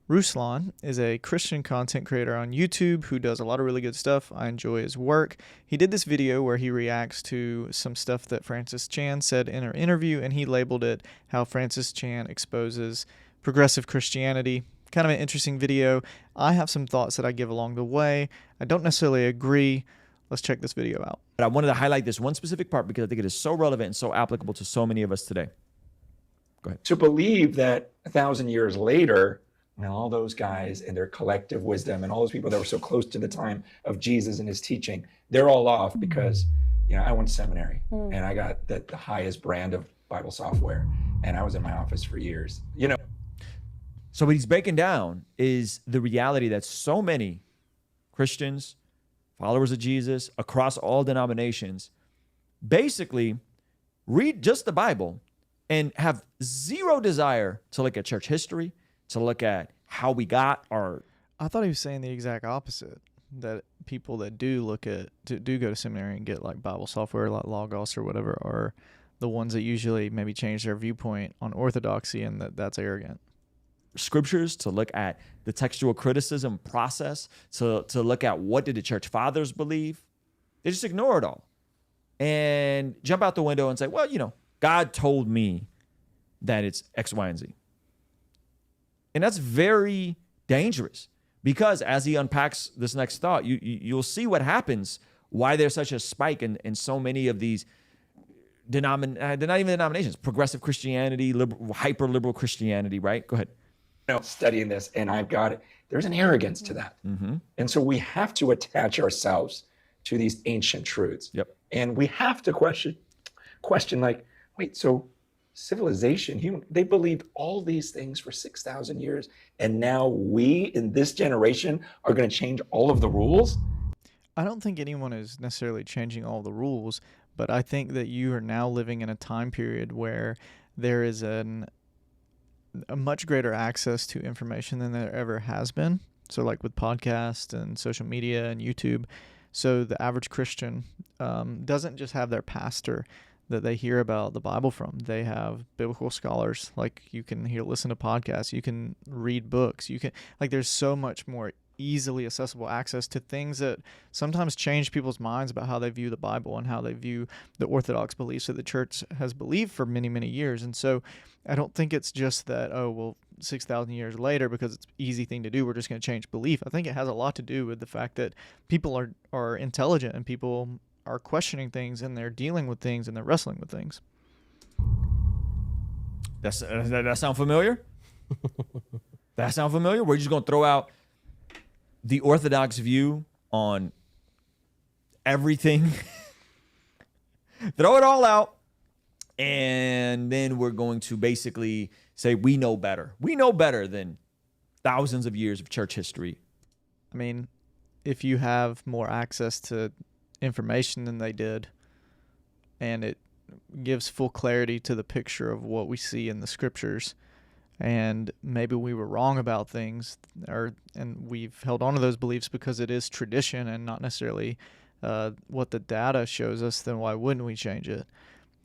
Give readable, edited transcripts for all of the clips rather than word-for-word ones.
Ruslan is a Christian content creator on YouTube who does a lot of really good stuff. I enjoy his work. He did this video where he reacts to some stuff that Francis Chan said in her interview, and he labeled it How Francis Chan Exposes Progressive Christianity. Kind of an interesting video. I have some thoughts that I give along the way. I don't necessarily agree. Let's check this video out. But I wanted to highlight this one specific part because I think it is so relevant and so applicable to so many of us today. Go ahead. To believe that 1,000 years later, and all those guys and their collective wisdom and all those people that were so close to the time of Jesus and his teaching, they're all off because, I went to seminary and I got the highest brand of Bible software, and I was in my office for years. So what he's breaking down is the reality that so many Christians, followers of Jesus, across all denominations, basically read just the Bible and have zero desire to look at church history, to look at how we got our... I thought he was saying the exact opposite, that people that do do go to seminary and get like Bible software like Logos or whatever are the ones that usually maybe change their viewpoint on orthodoxy, and that's arrogant. Scriptures, to look at the textual criticism process, to look at what did the church fathers believe. They just ignore it all and jump out the window and say, well, God told me that it's X, Y, and Z. And that's very dangerous because as he unpacks this next thought, you'll see what happens, why there's such a spike in so many of these they're not even denominations, progressive Christianity, hyper-liberal Christianity, right? Go ahead. Studying this, and I've got it. There's an arrogance to that. And so we have to attach ourselves to these ancient truths. Yep. And we have to question like, wait, so civilization, they believed all these things for 6,000 years, and now we in this generation are going to change all of the rules? I don't think anyone is necessarily changing all the rules, but I think that you are now living in a time period where there is a much greater access to information than there ever has been. So like with podcasts and social media and YouTube. So the average Christian doesn't just have their pastor that they hear about the Bible from. They have biblical scholars. Like you can listen to podcasts, you can read books, there's so much more easily accessible access to things that sometimes change people's minds about how they view the Bible and how they view the orthodox beliefs that the church has believed for many, many years. And so I don't think it's just that, 6,000 years later, because it's an easy thing to do, we're just going to change belief. I think it has a lot to do with the fact that people are intelligent and people are questioning things and they're dealing with things and they're wrestling with things. That sound familiar? That sound familiar? We're just going to throw out the orthodox view on everything, throw it all out, and then we're going to basically say we know better. We know better than thousands of years of church history. I mean, if you have more access to information than they did, and it gives full clarity to the picture of what we see in the scriptures, and maybe we were wrong about things, and we've held on to those beliefs because it is tradition and not necessarily what the data shows us, then why wouldn't we change it?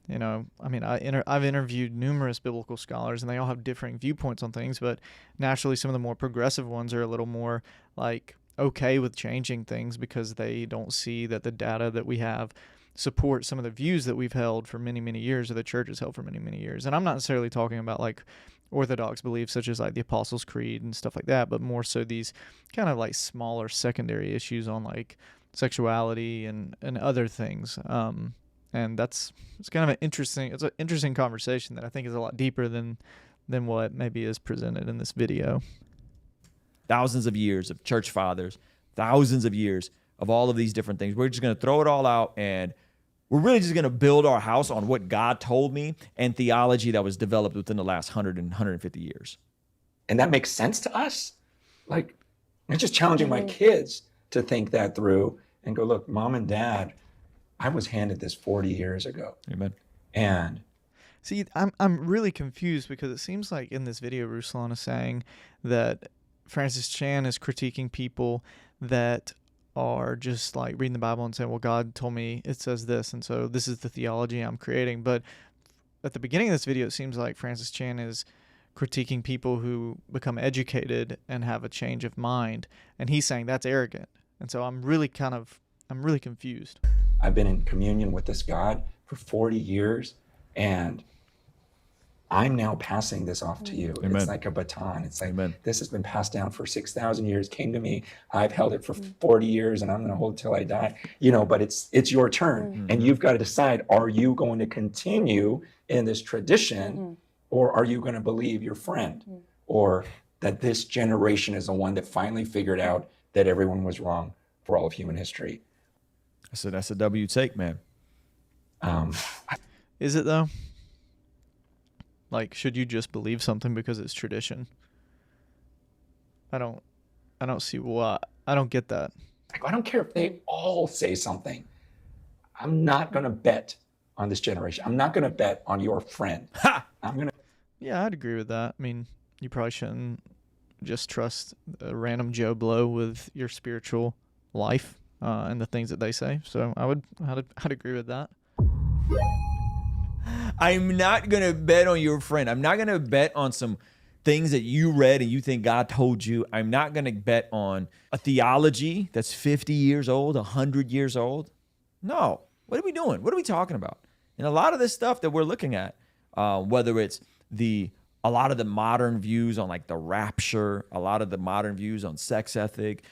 I've interviewed numerous biblical scholars, and they all have differing viewpoints on things, but naturally some of the more progressive ones are a little more like okay with changing things because they don't see that the data that we have support some of the views that we've held for many, many years, or the church has held for many, many years. And I'm not necessarily talking about like orthodox beliefs such as like the Apostles' Creed and stuff like that, but more so these kind of like smaller secondary issues on like sexuality and other things. And it's kind of an interesting conversation that I think is a lot deeper than what maybe is presented in this video. Thousands of years of church fathers, thousands of years of all of these different things. We're just going to throw it all out, and we're really just going to build our house on what God told me and theology that was developed within the last 100 and 150 years. And that makes sense to us. Like, it's just challenging my kids to think that through and go, look, mom and dad, I was handed this 40 years ago. Amen. And see, I'm really confused because it seems like in this video, Ruslan is saying that Francis Chan is critiquing people that are just like reading the Bible and saying, well, God told me it says this, and so this is the theology I'm creating. But at the beginning of this video, it seems like Francis Chan is critiquing people who become educated and have a change of mind, and he's saying that's arrogant. And so I'm really confused. I've been in communion with this God for 40 years, and I'm now passing this off to you. Amen. It's like a baton. It's like, Amen. this has been passed down for 6,000 years, came to me. I've held it for 40 years, and I'm going to hold it till I die. But it's your turn, and you've got to decide, are you going to continue in this tradition, or are you going to believe your friend, or that this generation is the one that finally figured out that everyone was wrong for all of human history? So that's a W take, man. Is it though? Like, should you just believe something because it's tradition? I don't see why. I don't get that. I don't care if they all say something. I'm not going to bet on this generation. I'm not going to bet on your friend. I'm going to. Yeah, I'd agree with that. I mean, you probably shouldn't just trust a random Joe Blow with your spiritual life and the things that they say. So I'd agree with that. I'm not going to bet on your friend. I'm not going to bet on some things that you read and you think God told you. I'm not going to bet on a theology that's 50 years old, 100 years old. No. What are we doing? What are we talking about? And a lot of this stuff that we're looking at, whether it's a lot of the modern views on like the rapture, a lot of the modern views on sex ethic,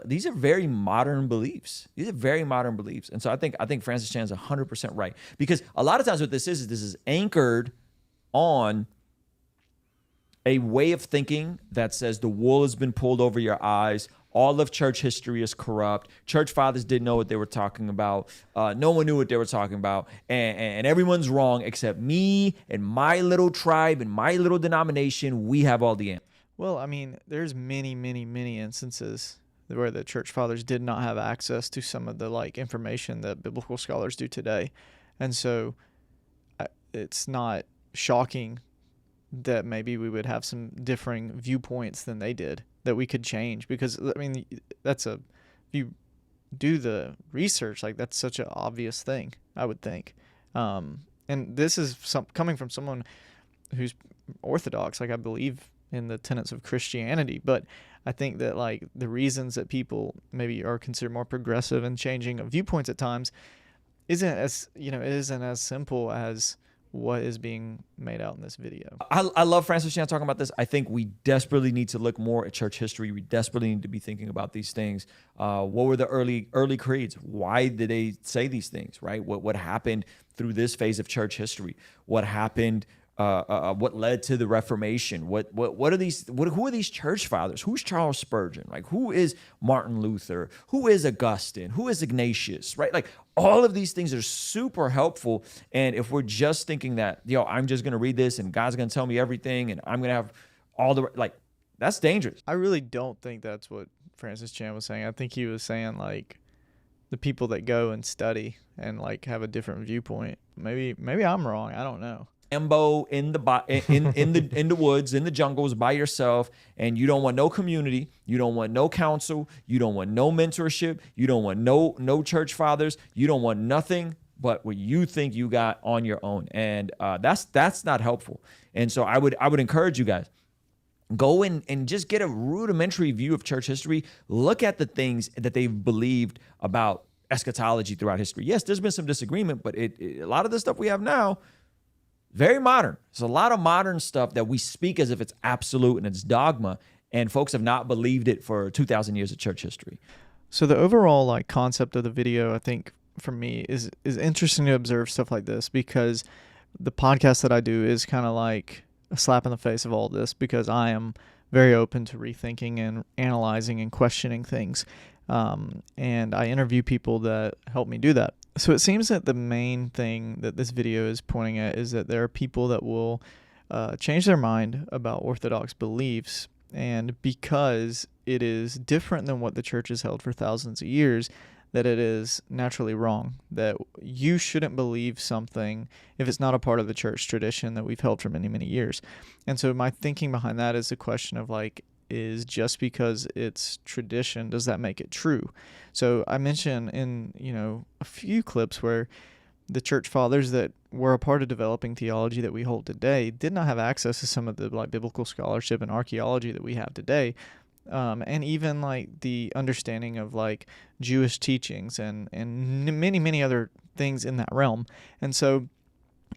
these are very modern beliefs. These are very modern beliefs. And so I think Francis Chan is 100% right, because a lot of times what this is anchored on a way of thinking that says the wool has been pulled over your eyes. All of church history is corrupt. Church fathers didn't know what they were talking about. No one knew what they were talking about. And everyone's wrong except me and my little tribe and my little denomination. We have all the answers. Well, I mean, there's many, many, many instances where the church fathers did not have access to some of the information that biblical scholars do today. And so it's not shocking that maybe we would have some differing viewpoints than they did that we could change, because I mean, if you do the research, that's such an obvious thing, I would think. And this is coming from someone who's Orthodox. I believe in the tenets of Christianity, but I think that the reasons that people maybe are considered more progressive and changing of viewpoints at times it isn't as simple as what is being made out in this video. I love Francis Chan talking about this. I think we desperately need to look more at church history. We desperately need to be thinking about these things. What were the early creeds? Why did they say these things, right? What happened through this phase of church history? What happened? What led to the Reformation? What are these? Who are these church fathers? Who's Charles Spurgeon? Who is Martin Luther? Who is Augustine? Who is Ignatius? Right? All of these things are super helpful. And if we're just thinking that, I'm just gonna read this and God's gonna tell me everything, and I'm gonna have all the that's dangerous. I really don't think that's what Francis Chan was saying. I think he was saying the people that go and study and have a different viewpoint. Maybe I'm wrong. I don't know. Embo in the woods, in the jungles by yourself, and you don't want no community, you don't want no counsel, you don't want no mentorship, you don't want no church fathers, you don't want nothing but what you think you got on your own, and that's not helpful. And so I would encourage you guys, go in and just get a rudimentary view of church history. Look at the things that they've believed about eschatology throughout history. Yes, there's been some disagreement, but a lot of the stuff we have now, very modern. There's a lot of modern stuff that we speak as if it's absolute and it's dogma, and folks have not believed it for 2,000 years of church history. So the overall concept of the video, I think for me is interesting to observe stuff like this, because the podcast that I do is kind of like a slap in the face of all this, because I am very open to rethinking and analyzing and questioning things. And I interview people that help me do that. So it seems that the main thing that this video is pointing at is that there are people that will change their mind about Orthodox beliefs, and because it is different than what the church has held for thousands of years, that it is naturally wrong, that you shouldn't believe something if it's not a part of the church tradition that we've held for many, many years. And so my thinking behind that is the question of is just because it's tradition, does that make it true? So I mentioned in, a few clips where the church fathers that were a part of developing theology that we hold today did not have access to some of the like biblical scholarship and archaeology that we have today. And even like the understanding of like Jewish teachings and many, many other things in that realm. And so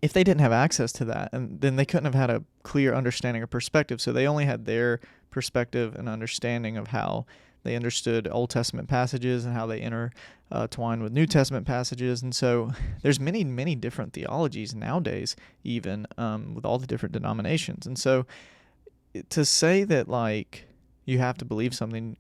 if they didn't have access to that, and then they couldn't have had a clear understanding or perspective. So they only had their perspective and understanding of how they understood Old Testament passages and how they intertwine with New Testament passages. And so there's many, many different theologies nowadays, even with all the different denominations. And so to say that like you have to believe something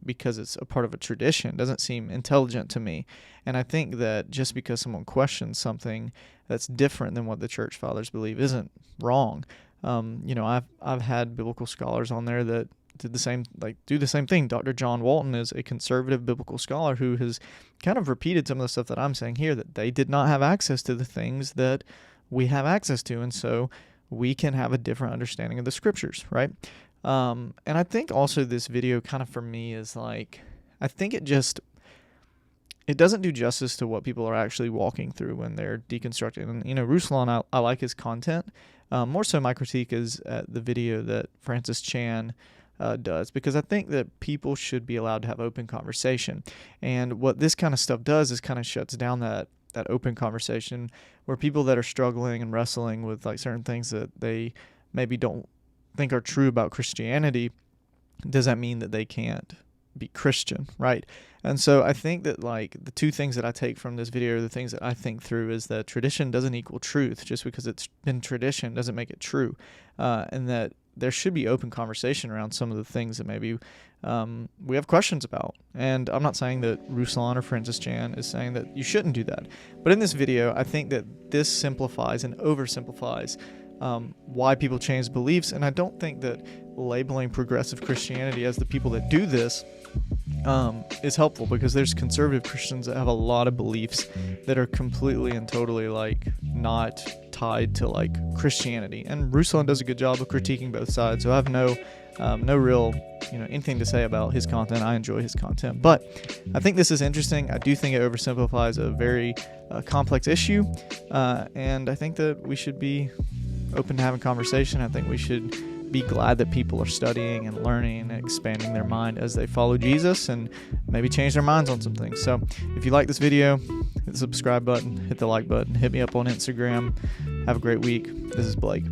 because it's a part of a tradition doesn't seem intelligent to me. And I think that just because someone questions something that's different than what the church fathers believe isn't wrong. I've had biblical scholars on there that do the same thing. Dr. John Walton is a conservative biblical scholar who has kind of repeated some of the stuff that I'm saying here, that they did not have access to the things that we have access to. And so we can have a different understanding of the scriptures, right? And I think also this video kind of for me is like, I think it doesn't do justice to what people are actually walking through when they're deconstructing. And, Ruslan, I like his content. More so my critique is at the video that Francis Chan does, because I think that people should be allowed to have open conversation. And what this kind of stuff does is kind of shuts down that open conversation where people that are struggling and wrestling with like certain things that they maybe don't think are true about Christianity, does that mean that they can't be Christian, right? And so I think that like the two things that I take from this video, the things that I think through, is that tradition doesn't equal truth. Just because it's been tradition doesn't make it true, and that there should be open conversation around some of the things that maybe we have questions about. And I'm not saying that Ruslan or Francis Chan is saying that you shouldn't do that, but in this video I think that this simplifies and oversimplifies why people change beliefs. And I don't think that labeling progressive Christianity as the people that do this is helpful, because there's conservative Christians that have a lot of beliefs that are completely and totally like not tied to like Christianity. And Ruslan does a good job of critiquing both sides, so I have no real anything to say about his content. I enjoy his content, but I think this is interesting. I do think it oversimplifies a very complex issue, and I think that we should be open to having conversation. I think we should be glad that people are studying and learning and expanding their mind as they follow Jesus and maybe change their minds on some things. So if you like this video, hit the subscribe button, hit the like button, hit me up on Instagram. Have a great week. This is Blake.